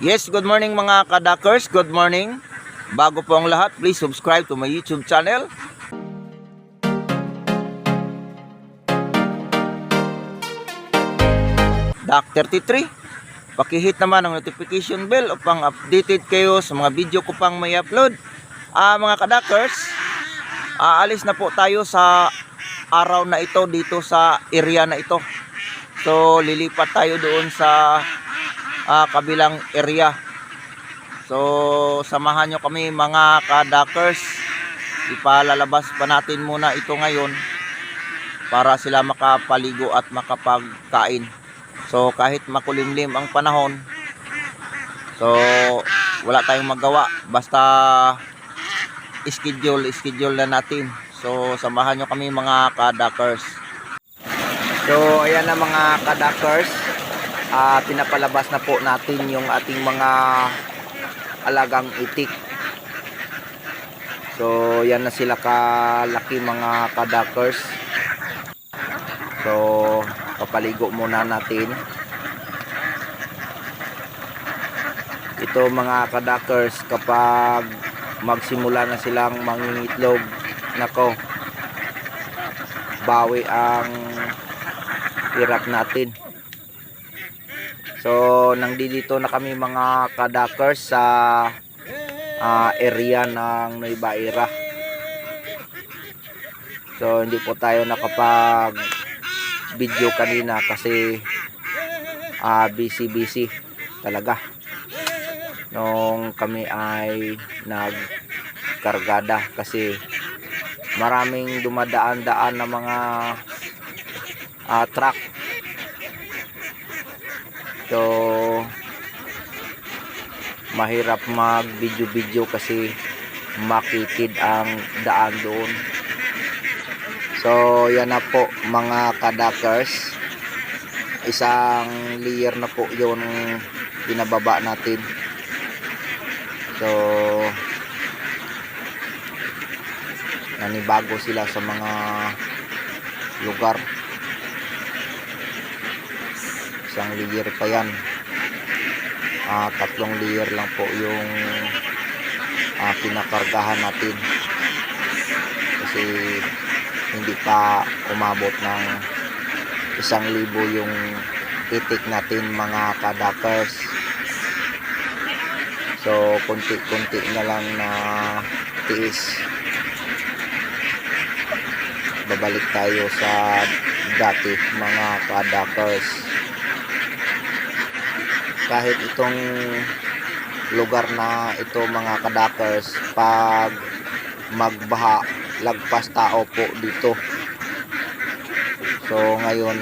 Yes, good morning mga kadakers, good morning. Bago po ang lahat, please subscribe to my YouTube channel. Dak33, pakihit naman ang notification bell upang updated kayo sa mga video ko pang may upload. Mga kadakers, aalis na po tayo sa araw na ito dito sa area na ito. So lilipat tayo doon sa kabilang area. So samahan nyo kami mga kadakers. Ipalalabas pa natin muna ito ngayon para sila makapaligo at makapagkain. So kahit makulimlim ang panahon, so wala tayong magawa, basta schedule na natin. So samahan nyo kami mga kadakers. So ayan na mga kadakers, pinapalabas na po natin yung ating mga alagang itik. So yan na sila kalaki mga kadakers. So papaligo muna natin ito mga kadakers. Kapag magsimula na silang mangingitlog, nako, bawi ang hirap natin. So nandito na kami mga kadakers sa area ng Nueva Ecija. So hindi po tayo nakapag video kanina kasi busy talaga nung kami ay nagkargada, kasi maraming dumadaan-daan na mga truck. So mahirap mag video kasi makitid ang daan doon. So yan na po mga kadakers, isang layer na po yung binababa natin. So nanibago sila sa mga lugar. Isang layer pa yan, tatlong layer lang po yung kinakargahan natin kasi hindi pa umabot ng 1,000 yung itik natin mga kadakers. So konti-konti na lang na tiis, babalik tayo sa dati mga kadakers. Kahit itong lugar na ito mga kadakers, pag magbaha, lagpas tao po dito. So ngayon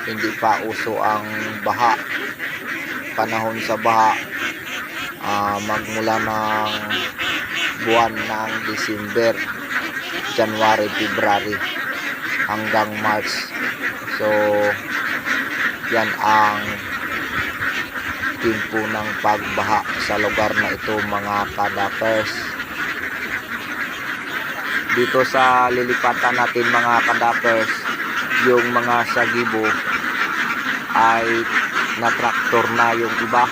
hindi pa uso ang baha. Panahon sa baha magmula ng buwan ng December, January, February hanggang March. So yan ang timpo ng pagbaha sa lugar na ito mga kadakers. Dito sa lilipatan natin mga kadakers, yung mga sagibo ay na traktor na yung iba.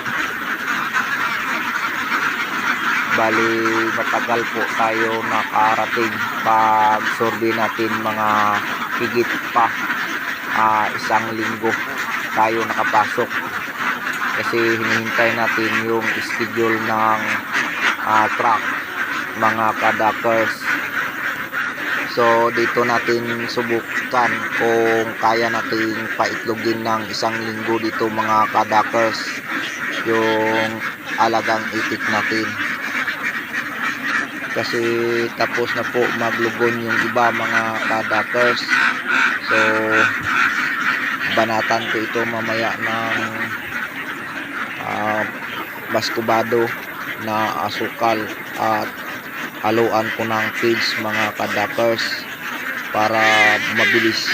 Bali matagal po tayo nakarating. Pag survey natin mga higit pa 1 linggo tayo nakapasok kasi hinihintay natin yung schedule ng truck mga kadakers. So dito natin subukan kung kaya nating paitlogin ng 1 linggo dito mga kadakers yung alagang itik natin, kasi tapos na po maglugon yung iba mga kadakers. So banatan ko ito mamaya ng baskubado na asukal at haluan ko ng feeds mga kadakers para mabilis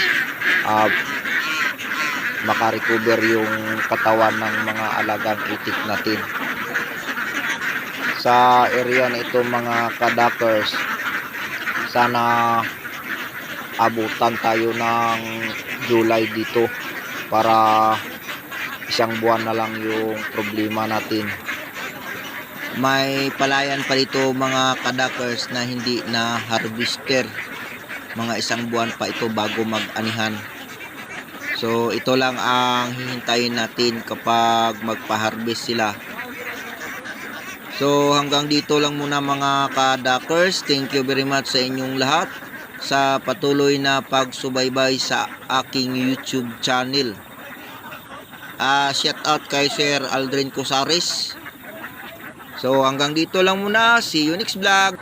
makarecover yung katawan ng mga alagang itik natin. Sa area na ito mga kadakers, sana abutan tayo ng July dito para isang buwan na lang yung problema natin. May palayan pa dito mga kadakers na hindi na harvester. Mga isang buwan pa ito bago mag-anihan. So ito lang ang hihintayin natin kapag magpa-harvest sila. So hanggang dito lang muna mga kadakers. Thank you very much sa inyong lahat sa patuloy na pagsubaybay sa aking YouTube channel. Shout out kay Sir Aldrin Cosares. So hanggang dito lang muna. See you next vlog.